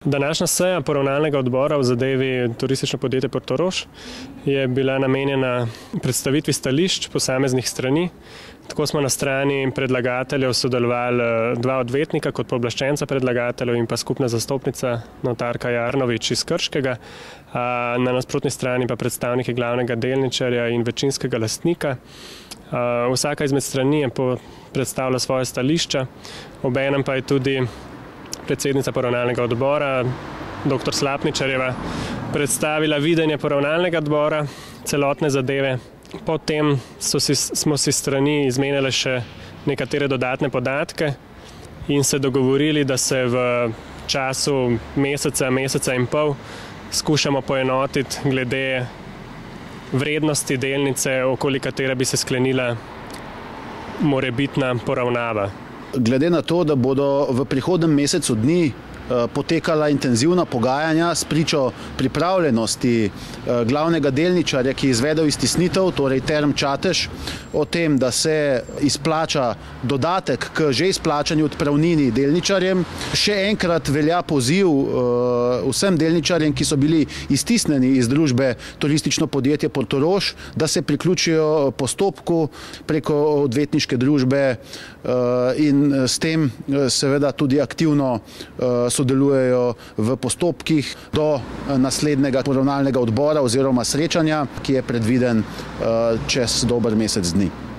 Današnja seja poravnalnega odbora v zadevi Turistično podjetje Portorož je bila namenjena predstavitvi stališč posameznih strani. Tako smo na strani predlagateljev sodelovali dva odvetnika kot pooblaščenca predlagateljev in pa skupna zastopnica notarka Jarnovič iz Krškega. Na nasprotni strani pa predstavniki glavnega delničarja in večinskega lastnika. Vsaka izmed strani je predstavila svoje stališča, obenem pa je tudi predsednica poravnalnega odbora, dr. Slapničarjeva, predstavila videnje poravnalnega odbora, celotne zadeve. Potem smo si strani izmenjali še nekatere dodatne podatke in se dogovorili, da se v času meseca in pol skušamo poenotiti glede vrednosti delnice, okoli katere bi se sklenila morebitna poravnava. Glede na to, da bodo v prihodnjem mesecu dni potekala intenzivna pogajanja s pričo pripravljenosti glavnega delničarja, ki je izvedel iztisnitev, torej Term Čatež, o tem, da se izplača dodatek k že izplačani odpravnini delničarjem. Še enkrat velja poziv vsem delničarjem, ki so bili iztisnjeni iz družbe Turistično podjetje Portorož, da se priključijo postopku preko odvetniške družbe in s tem seveda tudi aktivno sodelujejo v postopkih do naslednjega poravnalnega odbora oziroma srečanja, ki je predviden čez dober mesec dni.